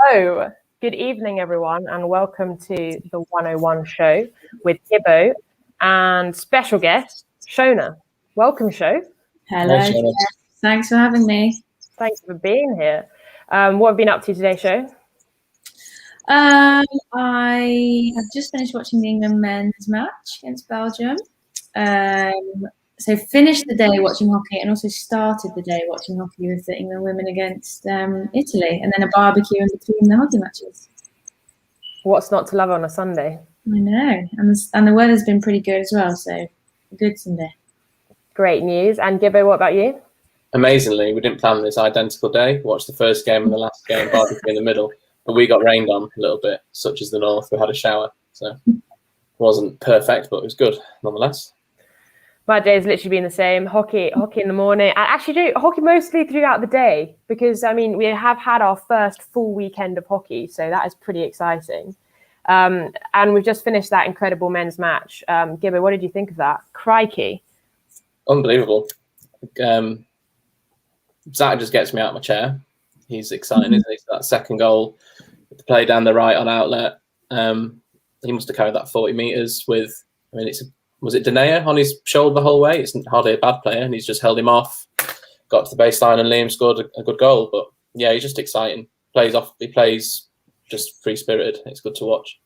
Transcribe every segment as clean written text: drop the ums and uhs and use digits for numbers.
Hello, good evening, everyone, and welcome to the 101 Show with Gibbo and special guest Shona. Welcome, Sho. Hello. Yes. Thanks for having me. Thanks for being here. What have you been up to today, Sho? I have just finished watching the England men's match against Belgium. So finished the day watching hockey and also started the day watching hockey with the England women against Italy, and then a barbecue in between the hockey matches. What's not to love on a Sunday? I know, and the weather's been pretty good as well, so good Sunday. Great news. And Gibbo, what about you? Amazingly, we didn't plan this identical day. Watched the first game and the last game, barbecue in the middle, but we got rained on a little bit, such as the north. We had a shower, so it wasn't perfect, but it was good nonetheless. My day's literally been the same. Hockey in the morning. I actually do hockey mostly throughout the day because, I mean, we have had our first full weekend of hockey, so that is pretty exciting. And we've just finished that incredible men's match. Gibbo, what did you think of that? Crikey. Unbelievable. Zach just gets me out of my chair. He's exciting, isn't he? That second goal, the play down the right on outlet. He must have carried that 40 metres with, I mean, was it Denea on his shoulder the whole way? It's hardly a bad player, and he's just held him off, got to the baseline, and Liam scored a good goal. But yeah, he's just exciting. He plays just free-spirited. It's good to watch.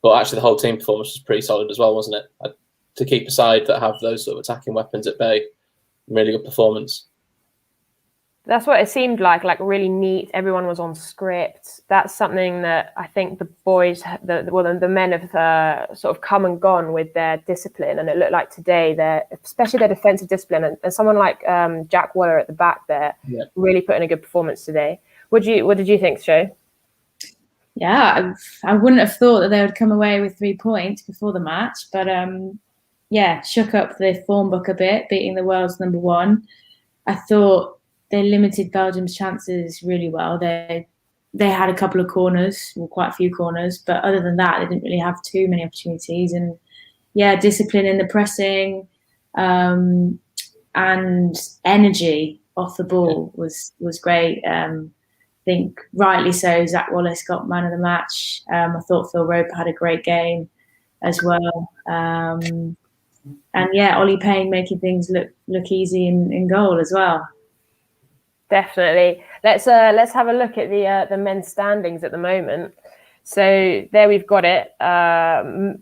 But actually, the whole team performance was pretty solid as well, wasn't it? To keep a side that have those sort of attacking weapons at bay, really good performance. That's what it seemed like really neat. Everyone was on script. That's something that I think the boys, the men have sort of come and gone with their discipline. And it looked like today, especially their defensive discipline, and someone like Jack Waller at the back there, really put in a good performance today. What did you think, Sho? Yeah, I wouldn't have thought that they would come away with 3 points before the match, but shook up the form book a bit, beating the world's number one. I thought they limited Belgium's chances really well. They had a couple of corners, well, quite a few corners, but other than that, they didn't really have too many opportunities. And discipline in the pressing and energy off the ball was great. I think rightly so, Zach Wallace got man of the match. I thought Phil Roper had a great game as well. And Ollie Payne making things look easy in goal as well. Definitely. Let's have a look at the men's standings at the moment. So there we've got it.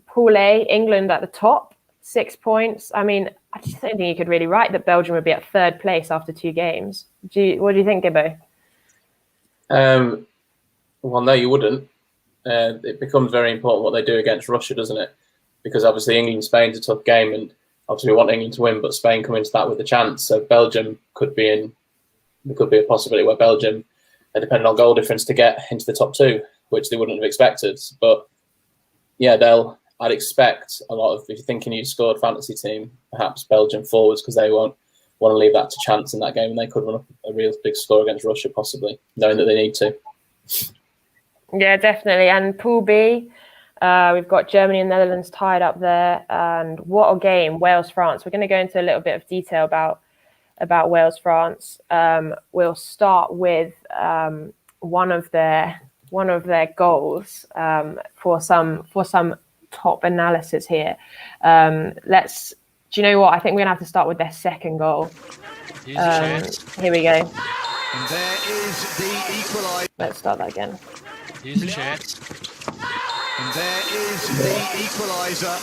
Pool A, England at the top, 6 points. I mean, I just don't think you could really write that Belgium would be at third place after 2 games. What do you think, Gibbo? Well, no, you wouldn't. It becomes very important what they do against Russia, doesn't it? Because obviously England-Spain's a tough game, and obviously we want England to win, but Spain come into that with a chance. So Belgium could be in. There could be a possibility where Belgium are depending on goal difference to get into the top 2, which they wouldn't have expected. But yeah, I'd expect a lot of, if you're thinking you Scorrd Fantasy team, perhaps Belgium forwards, because they won't want to leave that to chance in that game, and they could run up a real big score against Russia, possibly, knowing that they need to. Yeah, definitely. And Pool B, we've got Germany and Netherlands tied up there. And what a game, Wales-France. We're going to go into a little bit of detail about Wales-France. We'll start with one of their goals for some top analysis here. Do you know what? I think we're gonna have to start with their second goal. Here we go. And there is the equaliser. Let's start that again. Here's a chance. And there is the equaliser.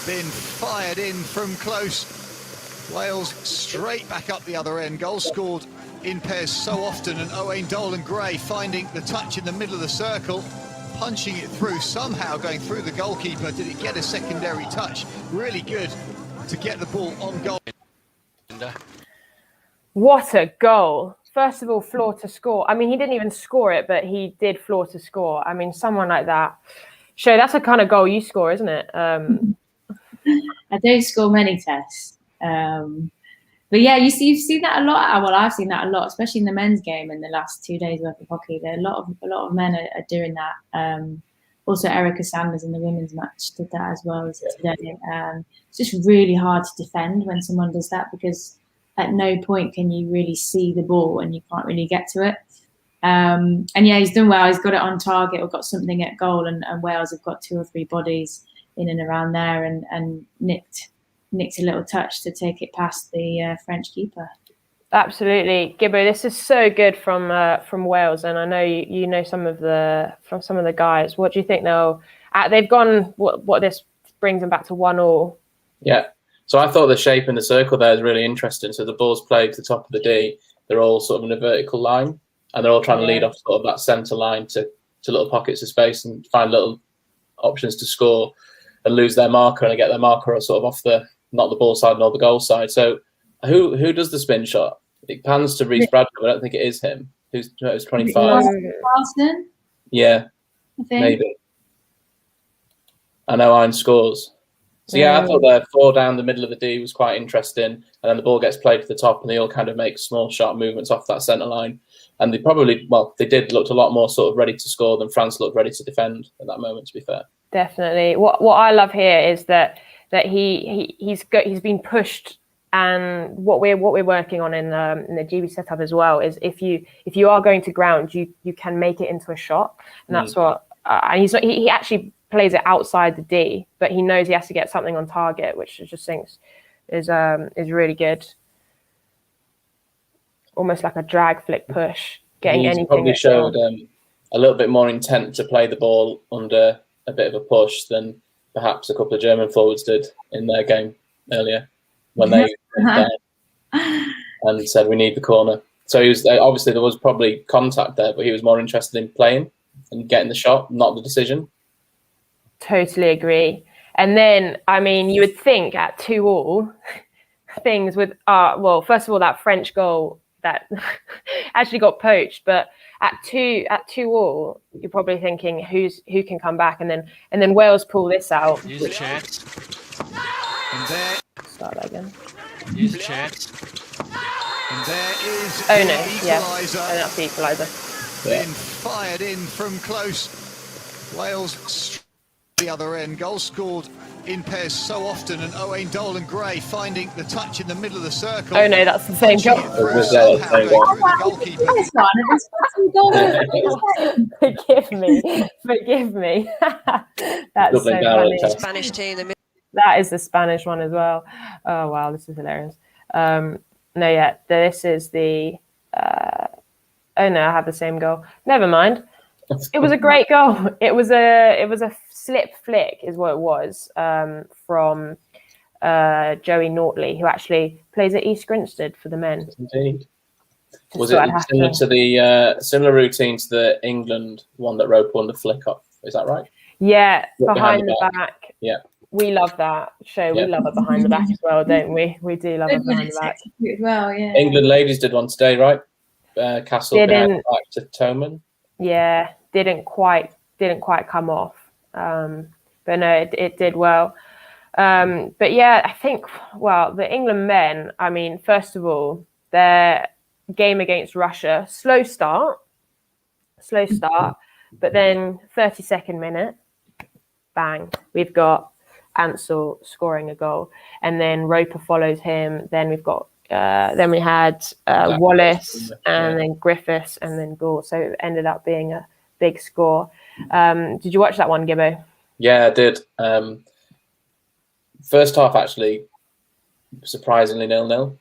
Been fired in from close. Wales straight back up the other end. Goals scored in pairs so often, and Owain Dolan Gray finding the touch in the middle of the circle, punching it through, somehow going through the goalkeeper. Did it get a secondary touch? Really good to get the ball on goal. What a goal. First of all, floor to score. I mean, he didn't even score it, but he did floor to score. I mean, someone like that. Sho, that's the kind of goal you score, isn't it? I don't score many tests. But yeah, you've seen that a lot. Well, I've seen that a lot, especially in the men's game in the last 2 days worth of hockey. There a lot of men are doing that. Also, Erica Sanders in the women's match did that as well as today. It's just really hard to defend when someone does that, because at no point can you really see the ball and you can't really get to it. And yeah, he's done well. He's got it on target or got something at goal, and Wales have got 2 or 3 bodies in and around there, and nicked a little touch to take it past the French keeper. Absolutely, Gibbo. This is so good from Wales, and I know you know some of the guys. What do you think they've gone? What this brings them back to 1-1. Yeah. So I thought the shape in the circle there is really interesting. So the ball's played to the top of the D. They're all sort of in a vertical line, and they're all trying to lead off sort of that centre line to little pockets of space and find little options to score and lose their marker and get their marker sort of off not the ball side nor the goal side. So who does the spin shot? It pans to Reece Bradford. I don't think it is him. Who's 25? Carlson? Yeah, I think. maybe. I know Iron scores. So yeah, I thought the 4 down the middle of the D was quite interesting, and then the ball gets played to the top, and they all kind of make small, sharp movements off that centre line. And they did looked a lot more sort of ready to score than France looked ready to defend at that moment. To be fair, definitely. What I love here is that he's been pushed, and what we're working on in the GB setup as well is if you are going to ground, you can make it into a shot, and that's what. And he actually plays it outside the D, but he knows he has to get something on target, which I just think is really good. Almost like a drag flick push, getting anything. He probably showed a little bit more intent to play the ball under a bit of a push than perhaps a couple of German forwards did in their game earlier when they went down and said we need the corner. So he was obviously there was probably contact there, but he was more interested in playing and getting the shot, not the decision. Totally agree. And then, I mean, you would think at 2-2, things with first of all, that French goal that actually got poached, but at 2-2, you're probably thinking who can come back, and then Wales pull this out. Use the chance. And there. Start that again. Use the chance. And there is the equaliser. Oh, that's the equaliser. Been fired in from close. Wales the other end. Goals scored in pairs so often, and Owain Dolan Gray finding the touch in the middle of the circle. Oh no, that's the same goal. Forgive me. That's so funny. Spanish team. That is the Spanish one as well. Oh wow, this is hilarious. This is the. Oh no, I have the same goal. Never mind. It was a great goal. It was a slip flick, is what it was, from Joey Nortley, who actually plays at East Grinstead for the men. Indeed. Was it similar to the similar routine to the England one that Rope won the flick off? Is that right? Yeah, behind the back. Yeah. We love that show. We love it behind the back as well, don't we? We do love it behind the back. Well, yeah. England ladies did one today, right? Castle back to Toman. Yeah, didn't quite come off. But no, it did well. But yeah, I think, the England men, I mean, first of all, their game against Russia, slow start, but then 32nd minute, bang, we've got Ansel scoring a goal, and then Roper follows him. Then we've got then we had Wallace, and then Griffiths, and then Gore. So it ended up being a big score. Did you watch that one, Gibbo? Yeah, I did. First half, actually, surprisingly 0-0.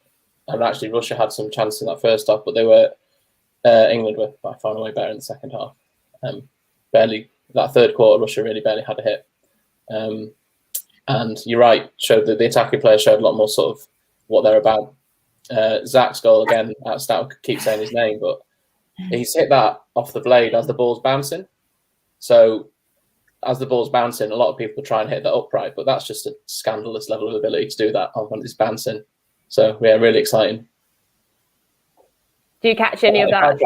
And actually, Russia had some chance in that first half, but England were by far and away better in the second half. That third quarter, Russia really barely had a hit. And you're right, showed that the attacking players showed a lot more sort of what they're about. Zach's goal again, I keep saying his name, but he's hit that off the blade as the ball's bouncing. So as the ball's bouncing, a lot of people try and hit that upright, but that's just a scandalous level of ability to do that when it's bouncing. So yeah, really exciting. Do you catch any of that?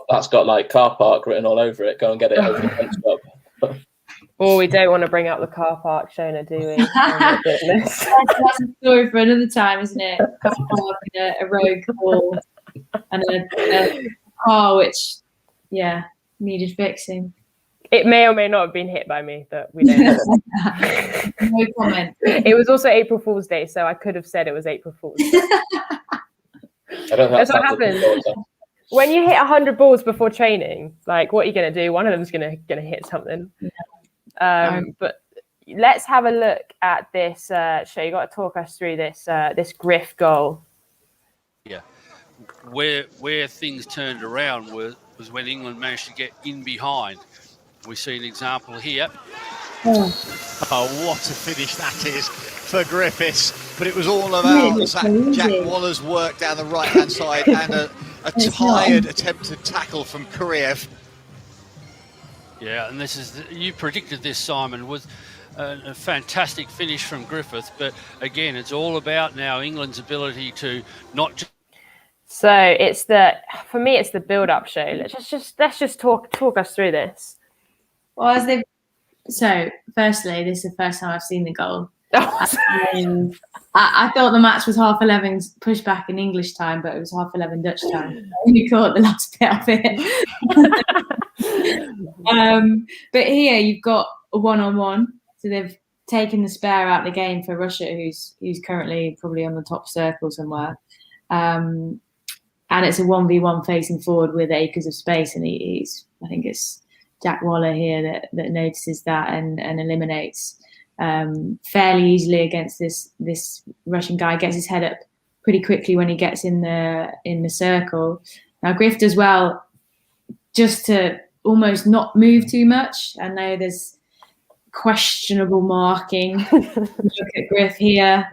That's got like car park written all over it. Go and get it over the fence up. Oh, we don't want to bring up the car park, Shona, do we? Oh my goodness. That's a story for another time, isn't it? A rogue ball and a car which, needed fixing. It may or may not have been hit by me, but we don't know. No comment. It was also April Fool's Day, so I could have said it was April Fool's Day. I don't think that's what happens. when you hit 100 balls before training, like, what are you going to do? One of them's going to hit something. But let's have a look at this show. You got to talk us through this Griff goal. Yeah, where things turned around was when England managed to get in behind. We see an example here. Oh, what a finish that is for Griffiths. But it was all about Jack Waller's work down the right-hand side and a tired attempted tackle from Kuriev. Yeah, and you predicted this, Simon, was a fantastic finish from Griffith. But again, it's all about now England's ability to not just. So for me, it's the build-up show. Let's just talk us through this. Well, so firstly, this is the first time I've seen the goal. I thought the match was 11:30 push back in English time, but it was 11:30 Dutch time. I only caught the last bit of it. But here you've got a 1-on-1. So they've taken the spare out of the game for Russia, who's currently probably on the top circle somewhere. And it's a 1v1 facing forward with acres of space, and I think it's Jack Waller here that notices that and eliminates fairly easily against this Russian guy. Gets his head up pretty quickly when he gets in the circle. Now Griff does well just to almost not move too much. I know there's questionable marking. Look at Griff here.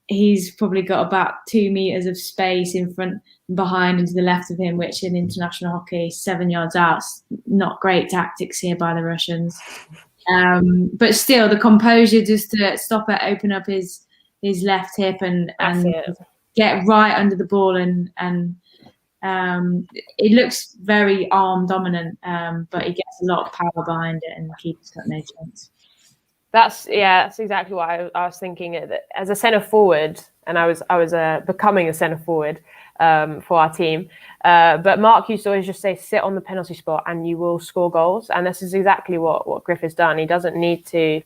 He's probably got about 2 meters of space in front and behind and to the left of him, which in international hockey, 7 yards out, not great tactics here by the Russians. But still, the composure just to stop it, open up his left hip and get right under the ball and it looks very arm dominant, but he gets a lot of power behind it and the keeper's got no chance. That's exactly what I was thinking. As a centre forward, and I was becoming a centre forward for our team. But Mark used to always just say, sit on the penalty spot and you will score goals. And this is exactly what Griff has done. He doesn't need to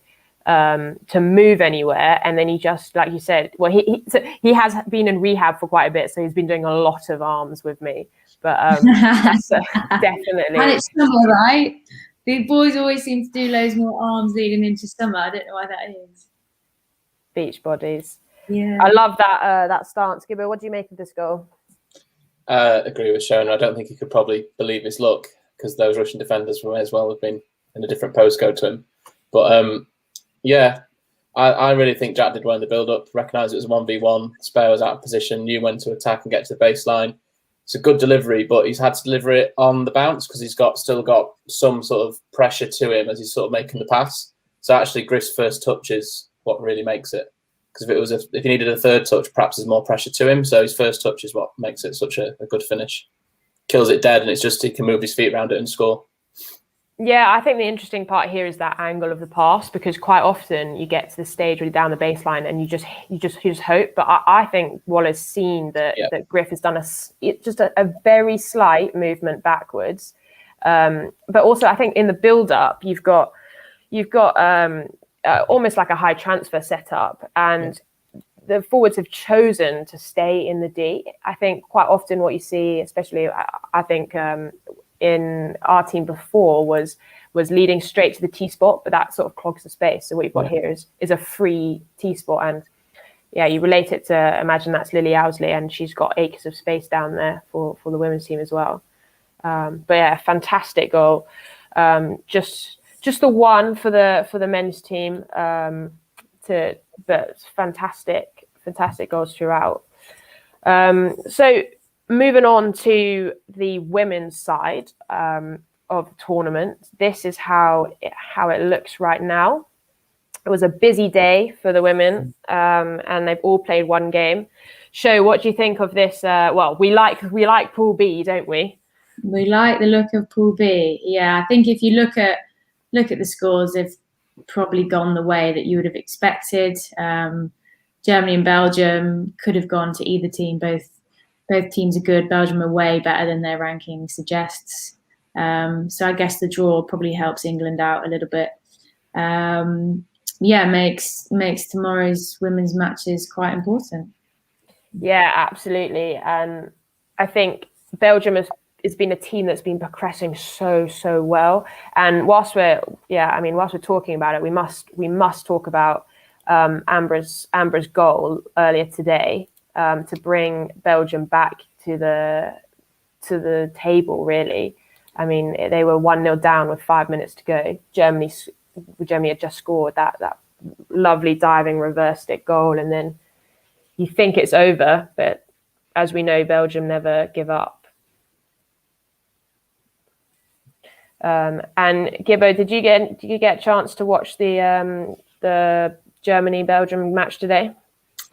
move anywhere. And then he just, like you said, well, he has been in rehab for quite a bit, so he's been doing a lot of arms with me. But definitely. And it's summer, right? The boys always seem to do loads more arms leading into summer. I don't know why that is. Beach bodies. Yeah. I love that stance. Gibbo, what do you make of this goal? Agree with Shona. I don't think he could probably believe his luck because those Russian defenders may as well have been in a different postcode to him. But I really think Jack did well in the build-up, recognised it was 1v1, Spare was out of position, knew when to attack and get to the baseline. It's a good delivery, but he's had to deliver it on the bounce because he's still got some sort of pressure to him as he's sort of making the pass. So actually Griff's first touch is what really makes it. Because if he needed a third touch, perhaps there's more pressure to him. So his first touch is what makes it such a good finish. Kills it dead, and it's just he can move his feet around it and score. Yeah, I think the interesting part here is that angle of the pass, because quite often you get to the stage where you're down the baseline and you just hope. But I think Waller's seen that Griff has done a very slight movement backwards. But also, I think in the build-up, you've got almost like a high transfer setup, and the forwards have chosen to stay in the D. I think quite often what you see, especially I think in our team before, was leading straight to the T spot, but that sort of clogs the space. So what you've got here is a free T spot, and you relate it to, imagine that's Lily Owsley, and she's got acres of space down there for the women's team as well. But yeah, fantastic goal. Just the one for the men's team. But fantastic goals throughout. So moving on to the women's side of the tournament, this is how it looks right now. It was a busy day for the women, and they've all played one game. Sho, what do you think of this? Well, we like Pool B, don't we? We like the look of Pool B. Yeah, I think if you look at the scores, they've probably gone the way that you would have expected. Germany and Belgium could have gone to either team. Both teams are good. Belgium are way better than their ranking suggests. So I guess the draw probably helps England out a little bit. Makes tomorrow's women's matches quite important. Yeah, absolutely. And I think Belgium has been a team that's been progressing so well. And whilst we're talking about it, we must talk about Amber's goal earlier today to bring Belgium back to the table. Really, I mean, they were 1-0 down with 5 minutes to go. Germany had just scored that lovely diving reverse stick goal, and then you think it's over, but as we know, Belgium never give up. And Gibbo, did you get a chance to watch the Germany-Belgium match today?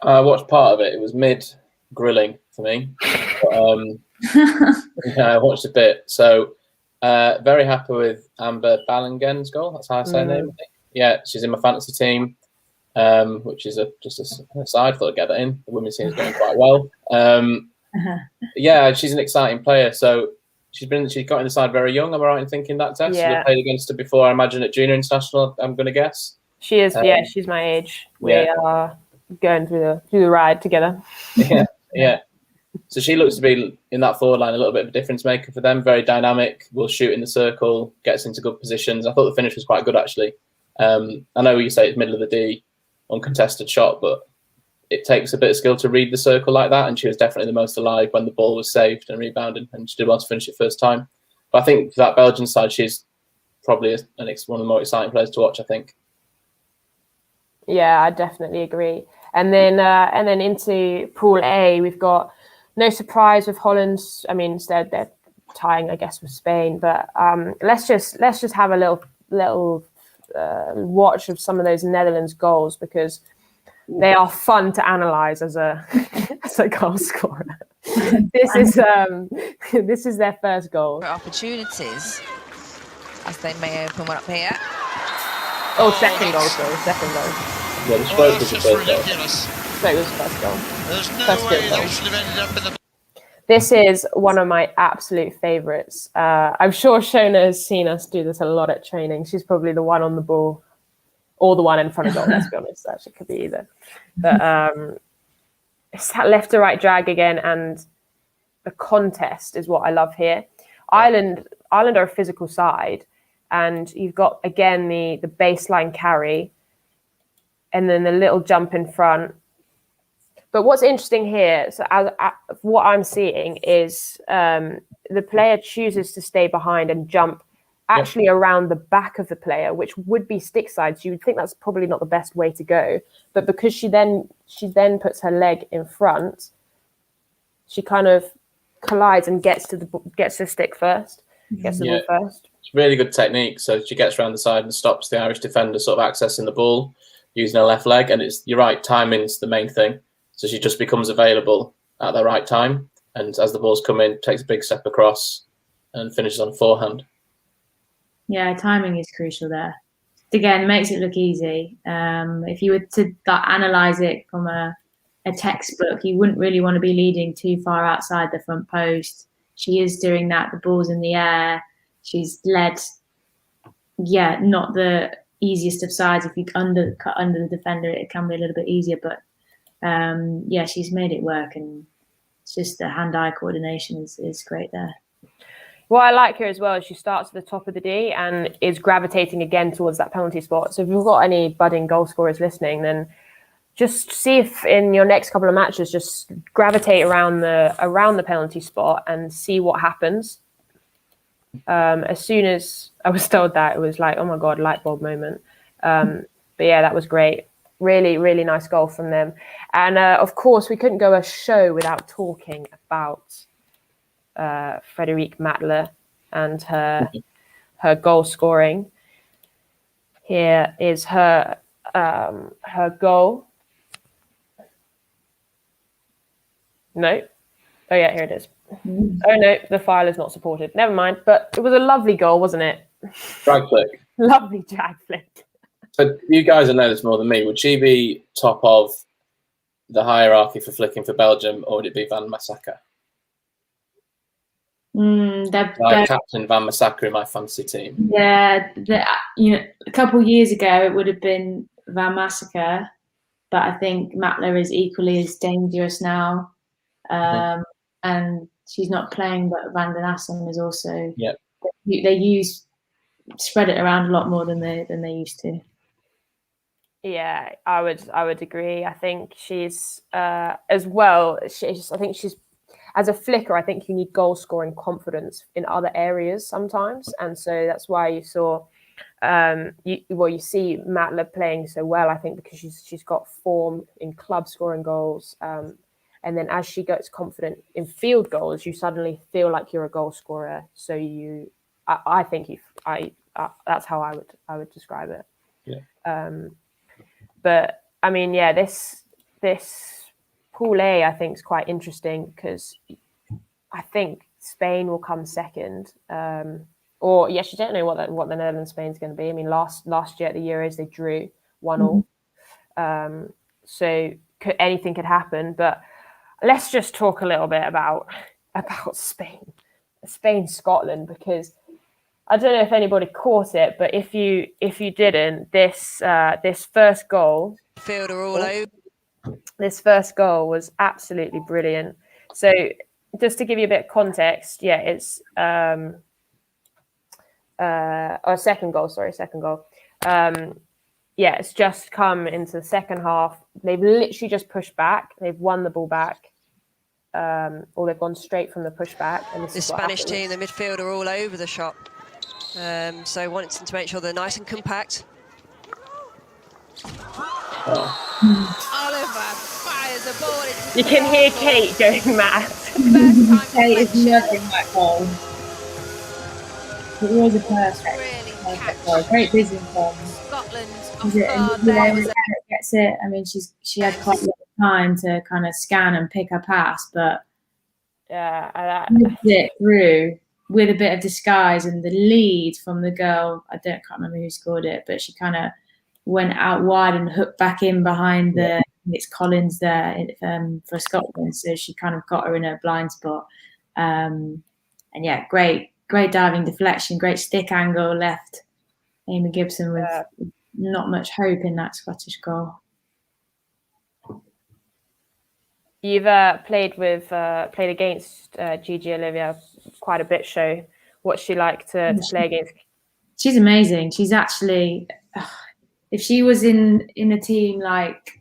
I watched part of it. It was mid-grilling for me. But, I watched a bit. So very happy with Amber Ballingen's goal. That's how I say her name, I think. Yeah, she's in my fantasy team, which is just a side. Thought I'd get that in. The women's team is going quite well. Yeah, she's an exciting player. So she got in the side very young. Am I right in thinking that, Tess? Yeah. You played against her before, I imagine, at junior international, I'm going to guess. She is, she's my age. We are going through the ride together. Yeah. So she looks to be in that forward line a little bit of a difference maker for them. Very dynamic, will shoot in the circle, gets into good positions. I thought the finish was quite good, actually. I know you say it's middle of the D, uncontested shot, but it takes a bit of skill to read the circle like that, and she was definitely the most alive when the ball was saved and rebounded, and she did well to finish it first time. But I think for that Belgian side, she's probably one of the more exciting players to watch, I think. Yeah, I definitely agree. And then into Pool A, we've got no surprise with Holland. I mean, instead they're tying, I guess, with Spain. But let's just have a little watch of some of those Netherlands goals, because they are fun to analyze as a goal scorer. This is their first goal. Opportunities as they may open one up here. Oh, second goal. Yeah, the stroke was the first goal. So it was first goal. There's no First way good that goal. should have ended up in the... This is one of my absolute favourites. I'm sure Shona has seen us do this a lot at training. She's probably the one on the ball, or the one in front of goal, let's be honest. Actually, it could be either. But it's that left to right drag again, and the contest is what I love here. Ireland are a physical side, and you've got, again, the baseline carry, and then the little jump in front. But what's interesting here, so what I'm seeing is the player chooses to stay behind and jump actually around the back of the player, which would be stick side. So you would think that's probably not the best way to go. But because she then puts her leg in front, she kind of collides and gets the stick first, gets the ball first. It's really good technique. So she gets around the side and stops the Irish defender sort of accessing the ball using her left leg. And you're right, timing's the main thing. So she just becomes available at the right time. And as the balls come in, takes a big step across and finishes on forehand. Yeah, timing is crucial there. Again, it makes it look easy. If you were to analyse it from a textbook, you wouldn't really want to be leading too far outside the front post. She is doing that. The ball's in the air. She's led, not the easiest of sides. If you cut under the defender, it can be a little bit easier. But, she's made it work. And it's just the hand-eye coordination is great there. What I like here as well is she starts at the top of the D and is gravitating again towards that penalty spot. So if you've got any budding goal scorers listening, then just see if in your next couple of matches, just gravitate around the penalty spot and see what happens. As soon as I was told that, it was like, oh my God, light bulb moment. But yeah, that was great. Really, really nice goal from them. And of course, we couldn't go a show without talking about Frédérique Matler and her goal scoring. Here is her goal. No. Oh yeah, here it is. Oh no, the file is not supported. Never mind. But it was a lovely goal, wasn't it? Drag flick. Lovely drag flick. So you guys will know this more than me. Would she be top of the hierarchy for flicking for Belgium, or would it be Van Massaker? Captain Van Massaker in my fantasy team. Yeah, a couple of years ago it would have been Van Massaker, but I think Matler is equally as dangerous now. And she's not playing, but Van den Assem is also. Yeah. They spread it around a lot more than they used to. Yeah, I would agree. I think she's as well. I think she's as a flicker. I think you need goal scoring confidence in other areas sometimes, and so that's why you saw. You see Matla playing so well. I think because she's got form in club scoring goals, and then as she gets confident in field goals, you suddenly feel like you're a goal scorer. So I think that's how I would describe it. Yeah. But I mean, yeah, this Pool A I think is quite interesting because I think Spain will come second. Or yes, you don't know what the Netherlands Spain's going to be. I mean, last year at the Euros they drew 1-1. So anything could happen. But let's just talk a little bit about Spain Scotland, because I don't know if anybody caught it, but if you didn't, this first goal, Fielder all over. This first goal was absolutely brilliant. So just to give you a bit of context, yeah, it's second goal. Yeah, it's just come into the second half. They've literally just pushed back. They've won the ball back. Or they've gone straight from the pushback. And The Spanish team, the midfield are all over the shop. So wanting to make sure they're nice and compact. Oliver fires the ball into You can hear Kate going mad. Kate is loving that goal. It was a perfect goal. Great vision from Scotland off guard there. Gets it. I mean, she had quite a lot of time to kind of scan and pick her pass, but it through with a bit of disguise, and the lead from the girl, can't remember who scored it, but she kind of went out wide and hooked back in behind it's Collins there for Scotland, so she kind of got her in her blind spot. And yeah, great diving deflection, great stick angle, left Amy Gibson with not much hope in that Scottish goal. You've played against Gigi Olivia quite a bit. Show what's she like to play against? She's amazing. She's actually, if she was in a team like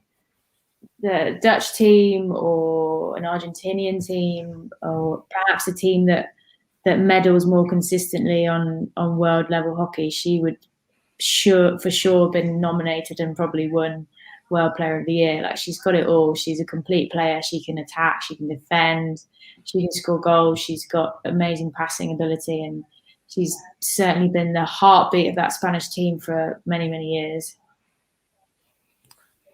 the Dutch team or an Argentinian team, or perhaps a team that medals more consistently on world level hockey, she would for sure been nominated and probably won World Player of the Year. Like, she's got it all. She's a complete player. She can attack, she can defend, she can score goals, she's got amazing passing ability, and she's certainly been the heartbeat of that Spanish team for many, many years.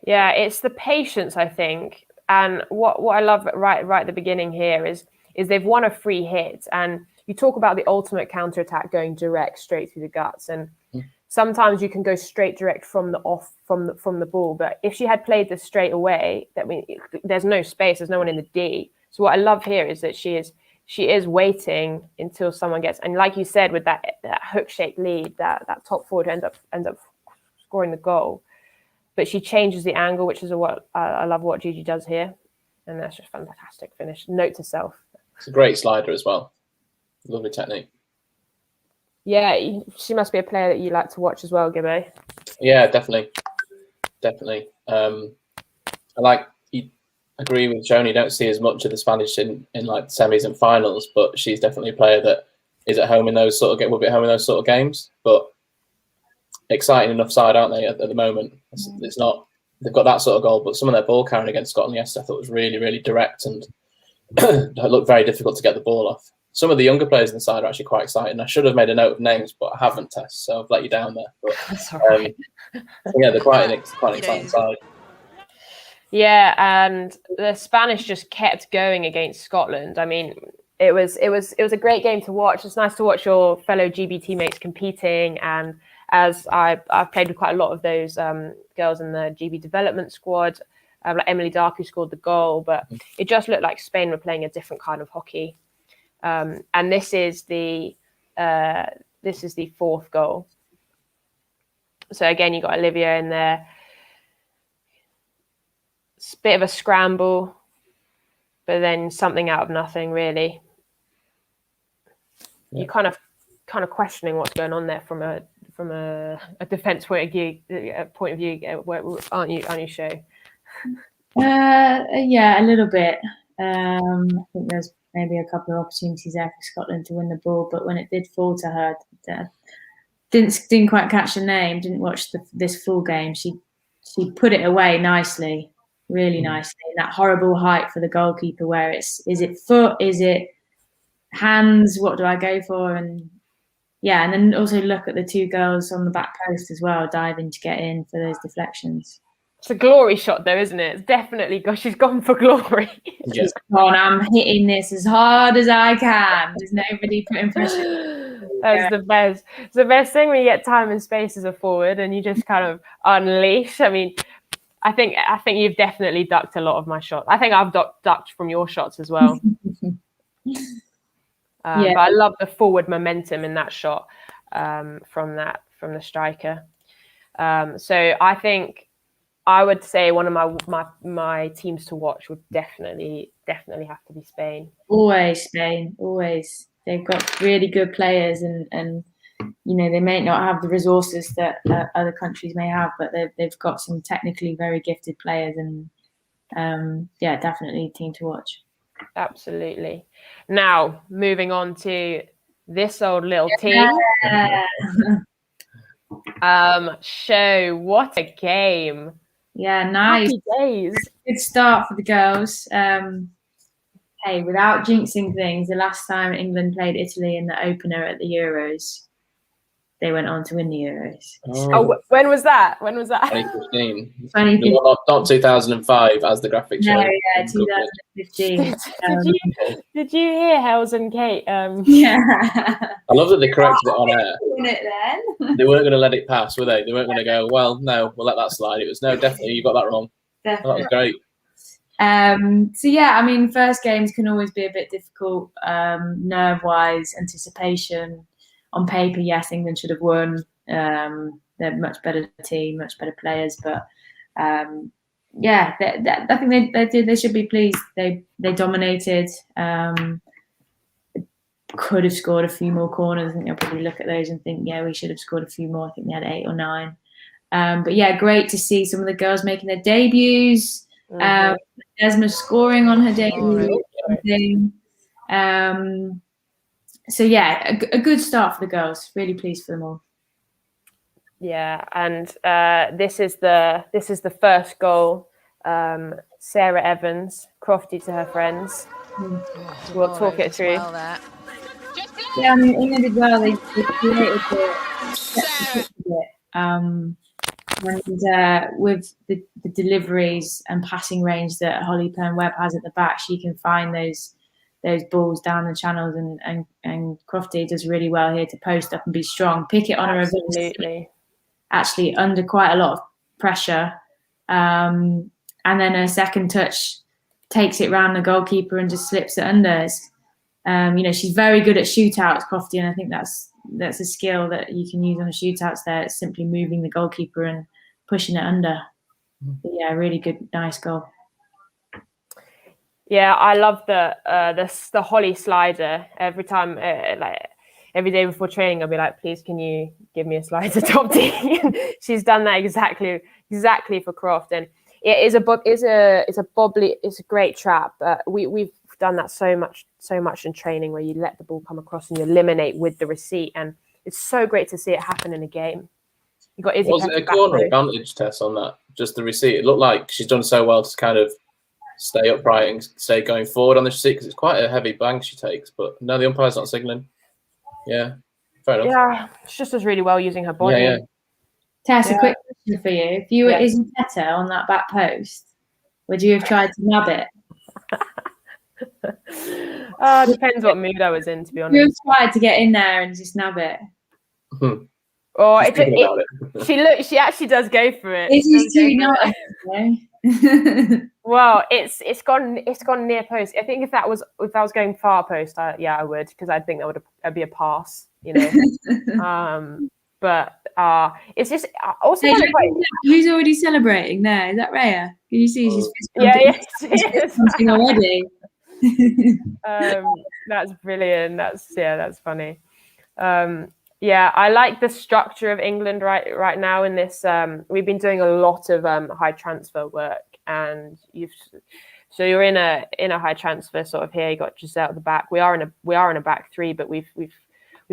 Yeah, it's the patience, I think. And what I love right at the beginning here is they've won a free hit, and you talk about the ultimate counterattack going direct straight through the guts, and sometimes you can go straight direct from the ball. But if she had played this straight away, there's no space, there's no one in the D. So what I love here is that she is waiting until someone gets, and like you said, with that hook shaped lead, that top forward ends up scoring the goal. But she changes the angle, which is what I love what Gigi does here, and that's just fantastic finish. Note to self. It's a great slider as well. Lovely technique. Yeah, she must be a player that you like to watch as well, Gibbo. Yeah, definitely. You agree with Shona. You don't see as much of the Spanish in like semis and finals, but she's definitely a player that is at home in those sort of games. But exciting enough side, aren't they? At the moment, it's not. They've got that sort of goal, but some of their ball carrying against Scotland yesterday, I thought was really, really direct and looked very difficult to get the ball off. Some of the younger players in the side are actually quite exciting. I should have made a note of names, but I haven't, Tess, so I've let you down there. But, that's all right. Yeah, they're quite an exciting side. Yeah, and the Spanish just kept going against Scotland. I mean, it was a great game to watch. It's nice to watch your fellow GB teammates competing, and as I've played with quite a lot of those girls in the GB development squad, like Emily Dark, who scored the goal, but it just looked like Spain were playing a different kind of hockey. And this is the fourth goal. So again, you got Olivia in there. It's a bit of a scramble, but then something out of nothing, really. you're kind of questioning what's going on there from a defense point of view. Aren't you, Sho? Yeah, a little bit. I think there's maybe a couple of opportunities there for Scotland to win the ball, but when it did fall to her, didn't quite catch the name. Didn't watch this full game. She put it away nicely, really nicely. That horrible height for the goalkeeper, where is it foot? Is it hands? What do I go for? And yeah, and then also look at the two girls on the back post as well, diving to get in for those deflections. It's a glory shot, though, isn't it? It's definitely she's gone for glory. Yeah. She's gone, I'm hitting this as hard as I can. There's nobody putting pressure. That's the best. It's the best thing when you get time and space as a forward and you just kind of unleash. I mean, I think you've definitely ducked a lot of my shots. I think I've ducked from your shots as well. But I love the forward momentum in that shot from the striker. So I think I would say one of my teams to watch would definitely have to be Spain. Always Spain, always. They've got really good players, and they may not have the resources that other countries may have, but they've got some technically very gifted players, and definitely a team to watch. Absolutely. Now moving on to this old little team. Show, what a game! Yeah, nice. Happy days. Good start for the girls. Hey, without jinxing things, the last time England played Italy in the opener at the Euros, they went on to win the Euros. Oh, when was that? 2015. 2015. Not 2005, as the graphic shows. No, yeah, 2015. Did you hear Hells and Kate? Yeah. I love that they corrected it on air. Then. They weren't going to let it pass, were they? They weren't going to go, well, no, we'll let that slide. It was, no, definitely, you got that wrong. Definitely. That was great. So yeah, I mean, first games can always be a bit difficult, nerve-wise, anticipation. On paper, yes, England should have won. They're a much better team, much better players, but I think they should be pleased. They dominated. Could have scored a few more corners. I think they'll probably look at those and think, yeah, we should have scored a few more. I think they had 8 or 9. But yeah, great to see some of the girls making their debuts. Esma scoring on her debut. So yeah, a good start for the girls. Really pleased for them all. Yeah, and this is the first goal. Sarah Evans, Crofty to her friends. We'll talk it through. Yeah, I mean, England did well. They created it. And with the deliveries and passing range that Holly Pern-Webb has at the back, she can find those balls down the channels, and Crofty does really well here to post up and be strong, pick it on her reverse, actually under quite a lot of pressure, and then her second touch takes it round the goalkeeper and just slips it under. She's very good at shootouts, Crofty, and I think that's a skill that you can use on the shootouts there. It's simply moving the goalkeeper and pushing it under. But yeah, really good, nice goal. Yeah, I love the Holly slider. Every time, every day before training, I'll be like, please, can you give me a slider top D? She's done that exactly for Croft, and it's a great trap. We've done that so much in training, where you let the ball come across and you eliminate with the receipt, and it's so great to see it happen in a game. You got Izzy. Was it a corner advantage test on that? Just the receipt. It looked like she's done so well to kind of stay upright and stay going forward on the receipt, because it's quite a heavy bang she takes. But no, the umpire's not signalling. Yeah, fair enough. Yeah, she just does really well using her body. Yeah. Tess, a quick question for you. If you were Izzy Teta on that back post, would you have tried to nab it? Depends what mood I was in, to be honest. You have tried to get in there and just nab it. She actually does go for it. Izzy's too nice. Well, it's gone near post. I think if I was going far post, I would, because I think that'd be a pass, But it's just also who's already celebrating there? Is that Rhea? Can you see she's yes, already? That's brilliant. That's funny. I like the structure of England right now in this. We've been doing a lot of high transfer work, and you're in a high transfer sort of here. You got Giselle at the back. We are in a back three, but we've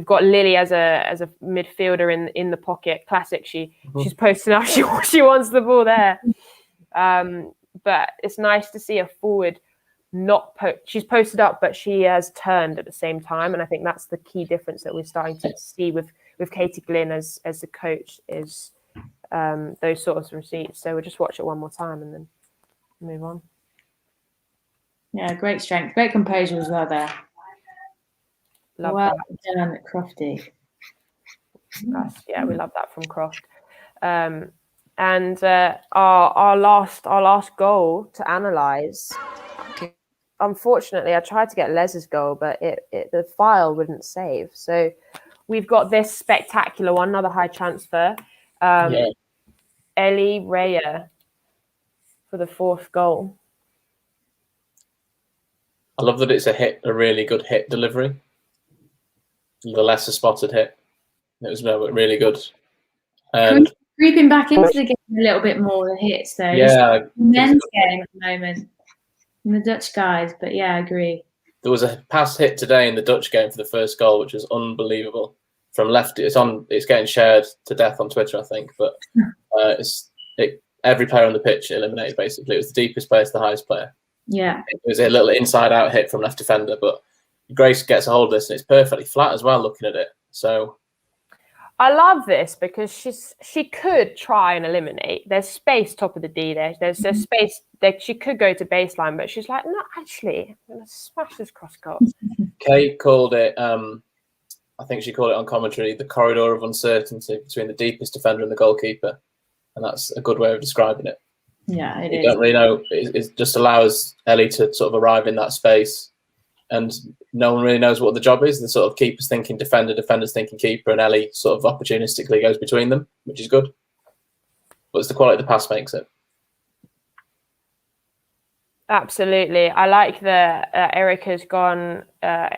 got Lily as a midfielder in the pocket. Classic. She's posting up. She wants the ball there. But it's nice to see a forward she's posted up, but she has turned at the same time, and I think that's the key difference that we're starting to see with Katie Glynn as the coach is those sorts of receipts. So we'll just watch it one more time and then move on. Yeah, great strength, great composure as well there. Well done, Crofty. We love that from Croft. And our last goal to analyse. Unfortunately, I tried to get Les's goal, but the file wouldn't save. So we've got this spectacular one, another high transfer. Ellie Raya for the 4th goal. I love that it's a really good hit delivery. The lesser spotted hit. It was really good. Creeping back into the game a little bit more, the hits though. Yeah. Men's game at the moment. And the Dutch guys, but yeah, I agree. There was a pass hit today in the Dutch game for the 1st goal, which was unbelievable. From left, it's getting shared to death on Twitter, I think. But every player on the pitch eliminated basically. It was the deepest player to the highest player. Yeah. It was a little inside-out hit from left defender, but Grace gets a hold of this and it's perfectly flat as well. Looking at it, so. I love this because she could try and eliminate. There's space top of the D there. There's space that she could go to baseline, but she's like, no, actually, I'm going to smash this cross goal. Kate called it, I think she called it on commentary, the corridor of uncertainty between the deepest defender and the goalkeeper. And that's a good way of describing it. Yeah, it is. You don't really know. It just allows Ellie to sort of arrive in that space. And no one really knows what the job is. The sort of keeper's thinking defender, defender's thinking keeper, and Ellie sort of opportunistically goes between them, which is good. But it's the quality of the pass makes it. Absolutely. I like that Erica's gone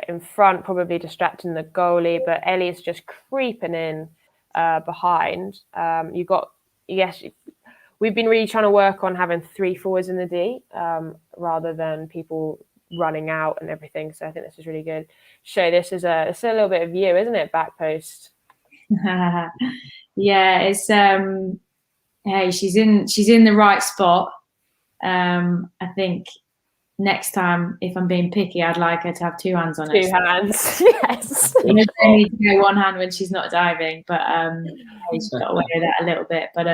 in front, probably distracting the goalie, but Ellie's just creeping in behind. We've been really trying to work on having 3 forwards in the D rather than people running out and everything. So I think this is really good. Show this is a little bit of you, isn't it? Back post. Yeah, it's hey, she's in the right spot. I think next time, if I'm being picky, I'd like her to have 2 hands on it. 2 hands, yes. There's only to go 1 hand when she's not diving, but she's got away with that a little bit. But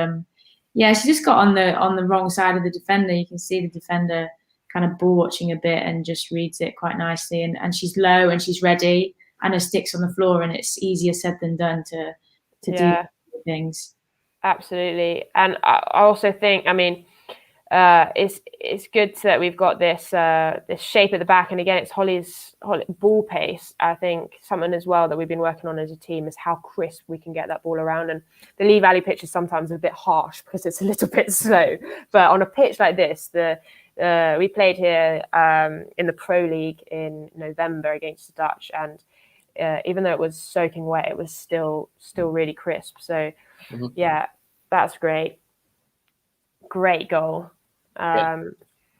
yeah, she just got on the wrong side of the defender. You can see the defender kind of ball watching a bit and just reads it quite nicely. And she's low and she's ready, and her stick's on the floor, and it's easier said than done to do things. Absolutely. And I also think, I mean, it's good that we've got this shape at the back, and again, it's Holly's ball pace. I think something as well that we've been working on as a team is how crisp we can get that ball around. And the Lee Valley pitch is sometimes a bit harsh because it's a little bit slow. But on a pitch like this, we played here in the Pro League in November against the Dutch, and even though it was soaking wet, it was still really crisp. So yeah, that's great. Great goal.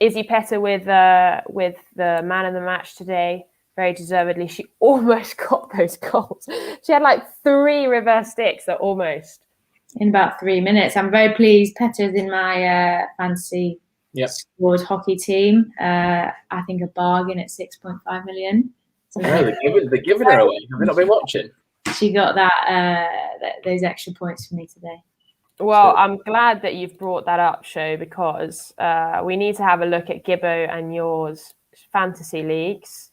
Izzy Petter with the man of the match today, very deservedly. She almost got those goals. She had like 3 reverse sticks that almost. In about 3 minutes. I'm very pleased. Petter's in my fantasy Scorrd hockey team. I think a bargain at 6.5 million. So they're giving her away. Have you not been watching? She got those extra points for me today. Well, I'm glad that you've brought that up, Sho, because we need to have a look at Gibbo and yours fantasy leagues.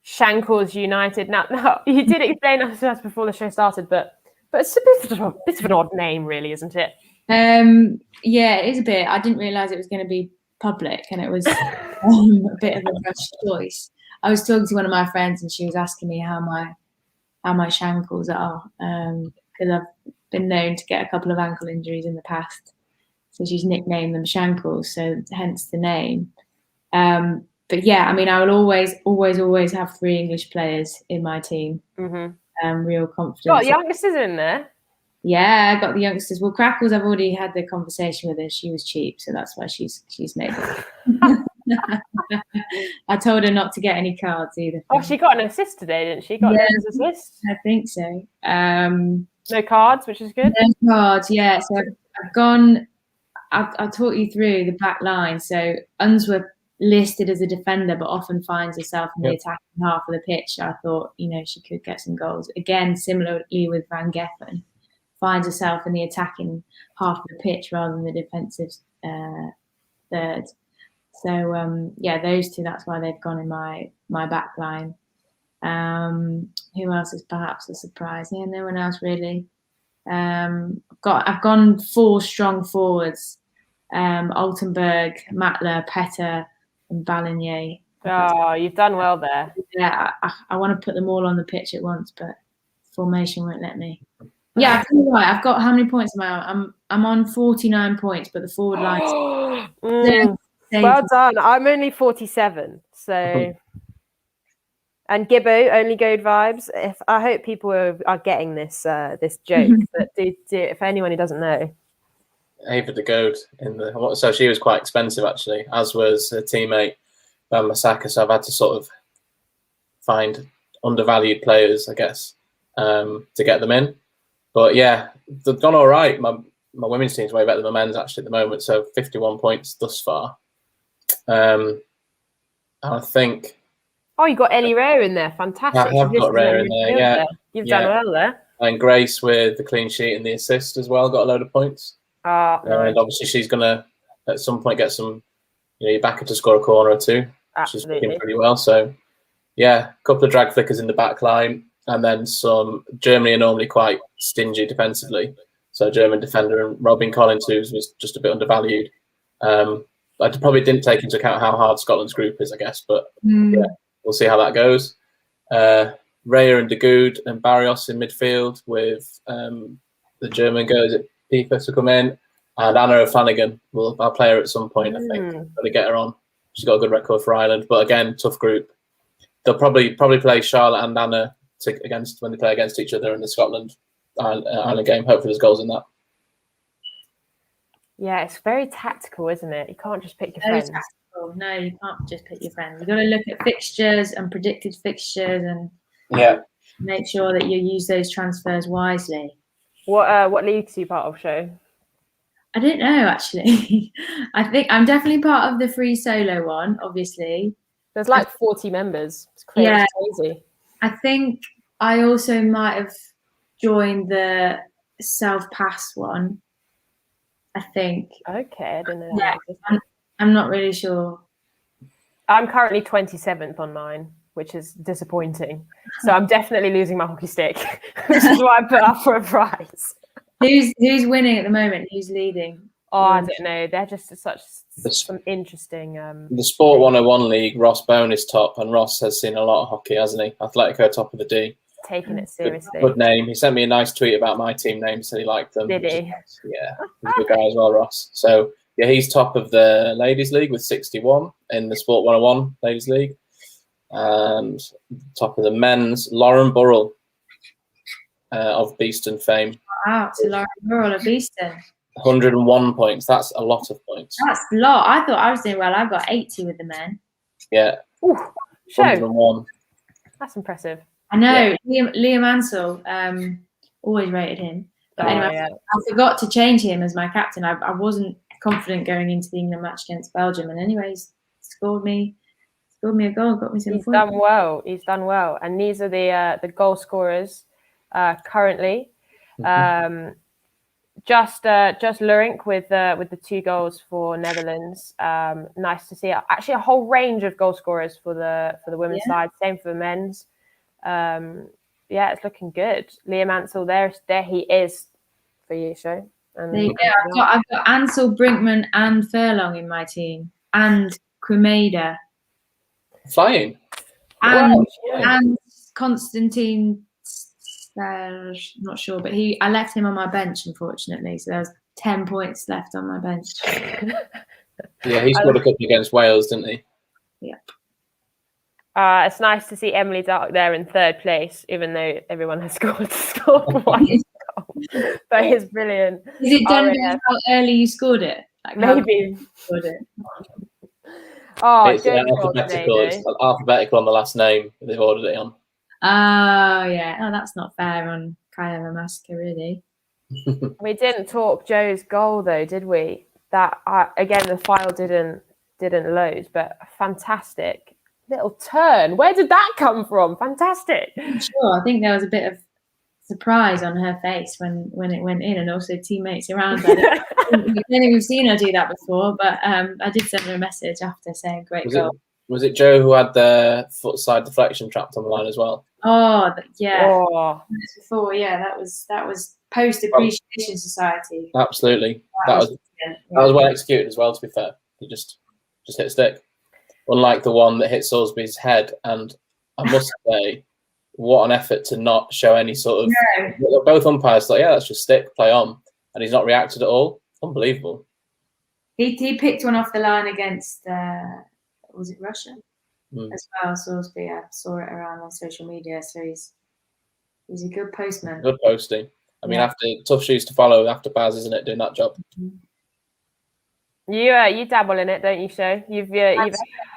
Shankles United. Now, you did explain to us before the show started, but it's a bit of an odd name, really, isn't it? Yeah, it is a bit. I didn't realise it was going to be public, and it was a bit of a rush choice. I was talking to one of my friends, and she was asking me how my shankles are, because I've been known to get a couple of ankle injuries in the past. So she's nicknamed them shankles, so hence the name. yeah, I mean, I will always have 3 English players in my team. Real confidence. Got youngsters in there. Yeah, I got the youngsters. Well, Crackles, I've already had the conversation with her. She was cheap, so that's why she's made it. I told her not to get any cards either. Oh, she got an assist today, didn't she? Got an assist. I think so. No cards, which is good. No cards, yeah. So I've gone. I'll talk you through the back line. So Unsworth listed as a defender, but often finds herself in the attacking half of the pitch. I thought, she could get some goals. Again, similarly with Van Geffen, finds herself in the attacking half of the pitch rather than the defensive third. So those two. That's why they've gone in my back line. Who else is perhaps a surprise? Yeah, no one else really. I've gone 4 strong forwards: Altenberg, Matler, Petter, and Balinier. Oh, you've done well there. Yeah, I want to put them all on the pitch at once, but formation won't let me. Yeah, I tell you what, I've got how many points am I on? I'm on 49 points, but the forward line. Well done. I'm only 47, so. And Gibbo, only gold vibes. I hope people are getting this joke. But do if anyone who doesn't know. Ava de Goad so she was quite expensive actually, as was her teammate Van Masaka. So I've had to sort of find undervalued players, I guess, to get them in. But yeah, they've gone all right. My women's team's way better than my men's actually at the moment. So 51 points thus far. I think. Oh, you got Ellie Rare in there. Fantastic. I have got Rare in there, yeah. You've done well there. And Grace with the clean sheet and the assist as well, got a load of points. Nice. And obviously she's going to, at some point, get some, you back her to score a corner or two. Absolutely. She's looking pretty well. So, yeah, a couple of drag flickers in the back line. And then some. Germany are normally quite stingy defensively. So, German defender and Robin Collins, who was just a bit undervalued. I probably didn't take into account how hard Scotland's group is, I guess. But, yeah. We'll see how that goes. Raya and De Good and Barrios in midfield with the German girls at FIFA to come in. And Anna O'Flanagan, I'll play her at some point, I think. Got to get her on. She's got a good record for Ireland. But again, tough group. They'll probably play Charlotte and Anna when they play against each other in the Scotland Ireland game. Hopefully there's goals in that. Yeah, it's very tactical, isn't it? You can't just pick your friends. No, you can't just pick your friends. You've got to look at fixtures and predicted fixtures and make sure that you use those transfers wisely. What leagues are you part of, Sho? I don't know, actually. I think I'm definitely part of the free solo one, obviously. There's like 40 members. It's crazy. Yeah, it's crazy. I think I also might have joined the self-pass one. I think. Okay, I don't know. Yeah, I'm not really sure. I'm currently 27th on mine, which is disappointing. So I'm definitely losing my hockey stick, which is why I put up for a prize. Who's winning at the moment? Who's leading? Oh, I don't know. They're just some interesting. The Sport 101 League, Ross Bone is top, and Ross has seen a lot of hockey, hasn't he? Atletico top of the D. Taking it seriously. Good name. He sent me a nice tweet about my team name, said he liked them. Did he? Yeah, he's a good guy as well, Ross. So yeah, he's top of the Ladies League with 61 in the Sport 101 Ladies League, and top of the men's, Lauren Burrell of Beeston fame. Wow, so Lauren Burrell of Beeston. 101 points. That's a lot of points. That's a lot. I thought I was doing well. I've got 80 with the men. Yeah. Ooh, Sho. 101. That's impressive. I know. Yeah. Liam Ansell, always rated him. But anyway, yeah. I forgot to change him as my captain. I wasn't confident going into the England match against Belgium. And anyways, scored me a goal, got me some points. He's done well. And these are the goal scorers currently. Just Lurink with the 2 goals for Netherlands. Nice to see. Actually, a whole range of goal scorers for the women's side. Same for the men's. Yeah, it's looking good. Liam Ansell, there he is for you, Sho. There you go. I've got Ansell, Brinkman, and Furlong in my team, and Quimeda. Flying. And Constantine. Not sure, but I left him on my bench, unfortunately. So there was 10 points left on my bench. Yeah, he scored a couple against Wales, didn't he? Yeah. It's nice to see Emily Dark there in third place, even though everyone has scored one goal. But it's brilliant. Is it done how early you scored it? Like maybe. Scored it? It's alphabetical. It's alphabetical on the last name they've ordered it on. Oh, yeah. Oh, that's not fair on Kaya Ramaska, really. We didn't talk Joe's goal, though, did we? That, again, the file didn't load, but fantastic little turn. Where did that come from? Fantastic. Sure. I think there was a bit of surprise on her face when it went in, and also teammates around her. I don't think we've seen her do that before, but I did send her a message after saying great goal. Was it Joe who had the foot side deflection trapped on the line as well? Oh, yeah. Oh. Before, yeah, that was post Appreciation Society. Absolutely. That was well executed as well, to be fair. He just hit a stick. Unlike the one that hit Salisbury's head, and I must say, what an effort to not show any sort of... No. Both umpires thought, yeah, that's just stick, play on. And he's not reacted at all. Unbelievable. He picked one off the line against, was it Russia? As well, Salisbury. I saw it around on social media, so he's a good postman. Good posting. I mean, after tough shoes to follow after Baz, isn't it, doing that job? You dabble in it, don't you, Sho?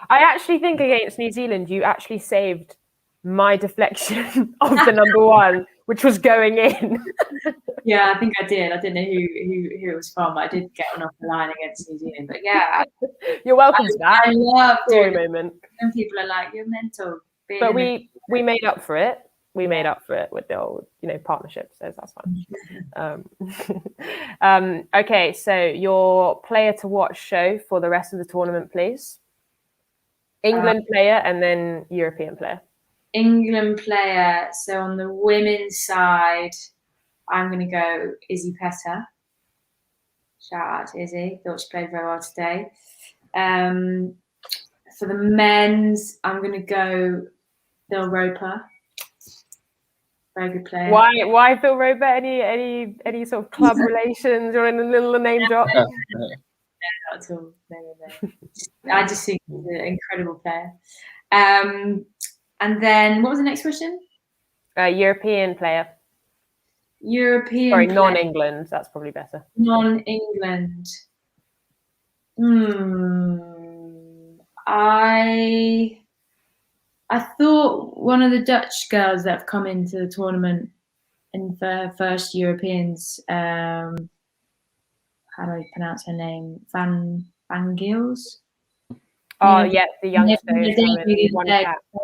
I actually think against New Zealand, you actually saved my deflection of the number one, which was going in. Yeah, I think I did. I didn't know who it was from. I did get one off the line against New Zealand, but yeah, you're welcome to that. I love doing it. Moment. Some people are like, "You're mental." But we made up for it. We made up for it with the old, partnership. So that's fine. Okay, so your player to watch show for the rest of the tournament, please. England player and then European player. England player. So on the women's side, I'm going to go Izzy Petter. Shout out to Izzy. Thought she played very well today. For the men's, I'm going to go Phil Roper. Very good player. Why Phil Roper? Any sort of club relations or in a little name drop? No, not at all. No. I just think he's an incredible player. And then what was the next question? European player. Sorry, non-England. That's probably better. Non-England. I thought one of the Dutch girls that have come into the tournament in the first Europeans, how do I pronounce her name? Van Gils? Oh, yeah, the youngster.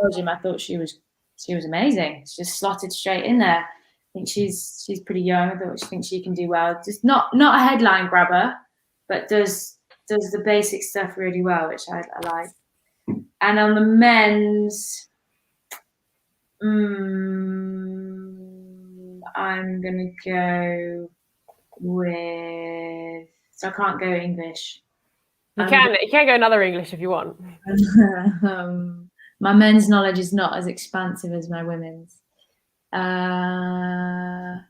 Belgium, I thought she was amazing. She just slotted straight in there. I think she's pretty young. I think she can do well. Just not a headline grabber, but does the basic stuff really well, which I like. And on the men's, I'm gonna go with. So I can't go English. You can go another English if you want. My men's knowledge is not as expansive as my women's. I'm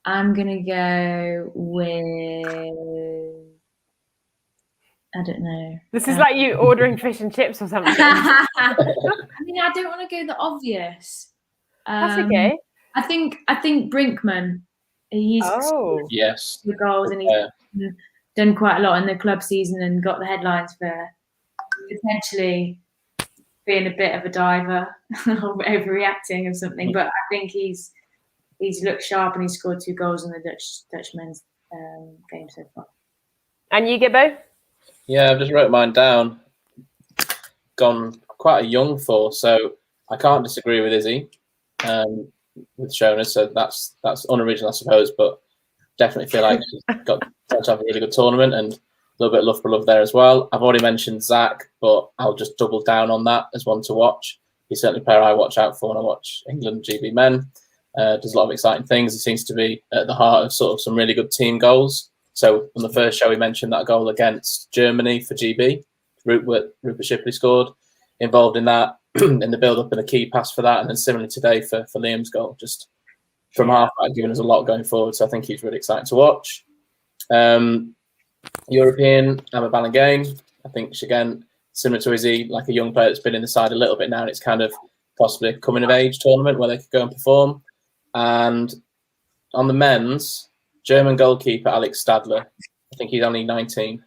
gonna go with. I don't know. This is like you ordering fish and chips or something. I mean, I don't want to go the obvious. That's okay. I think Brinkman. He's yes, the goals, and he's done quite a lot in the club season and got the headlines for potentially being a bit of a diver or overreacting or something. But I think he's looked sharp and he's scored 2 goals in the Dutch men's game so far. And you, Gibbo? Yeah, I've just wrote mine down. Gone quite a young for, so I can't disagree with Izzy with Shona. So that's unoriginal, I suppose, but definitely feel like she's got to have a really good tournament and a little bit of love for love there as well. I've already mentioned Zach, but I'll just double down on that as one to watch. He's certainly a player I watch out for when I watch England GB men. Does a lot of exciting things. He seems to be at the heart of sort of some really good team goals. So on the first show, we mentioned that goal against Germany for GB. Rupert Shipley scored. Involved in that, in the build-up and a key pass for that. And then similarly today for Liam's goal. Just from half-back, giving us a lot going forward. So I think he's really exciting to watch. European, Emma Ballingame. I think she, again, similar to Izzy, like a young player that's been in the side a little bit now, and it's kind of possibly a coming of age tournament where they could go and perform. And on the men's, German goalkeeper Alex Stadler, I think he's only 19.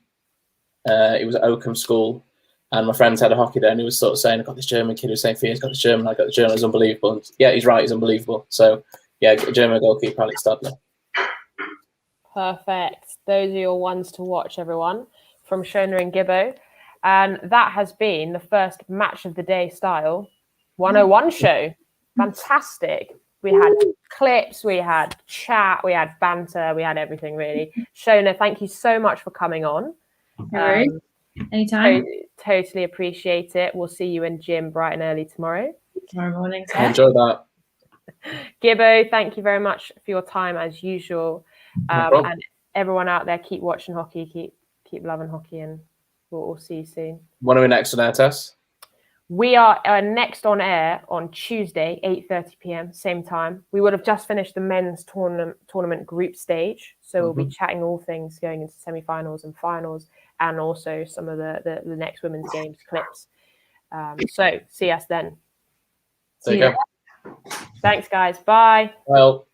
He was at Oakham School, and my friends had a hockey there, and he was sort of saying, "I got this German kid who's saying, he's got this German, I got the German, it's unbelievable." And yeah, he's right, he's unbelievable. So yeah, German goalkeeper Alex Stadler. Perfect. Those are your ones to watch, everyone, from Shona and Gibbo. And that has been the first match of the day style 101 show. Fantastic. We had clips, we had chat, we had banter, we had everything really. Shona, thank you so much for coming on. Anytime. Totally appreciate it. We'll see you in gym bright and early tomorrow. Tomorrow morning. Enjoy that. Gibbo, thank you very much for your time as usual. No and everyone out there, keep watching hockey, keep loving hockey, and we'll see you soon. When are we next on air, Tess? We are next on air on Tuesday, 8:30 p.m, same time. We would have just finished the men's tournament group stage, so we'll be chatting all things going into semi-finals and finals, and also some of the next women's games clips. So see us then. There you go. Thanks, guys. Bye. Well.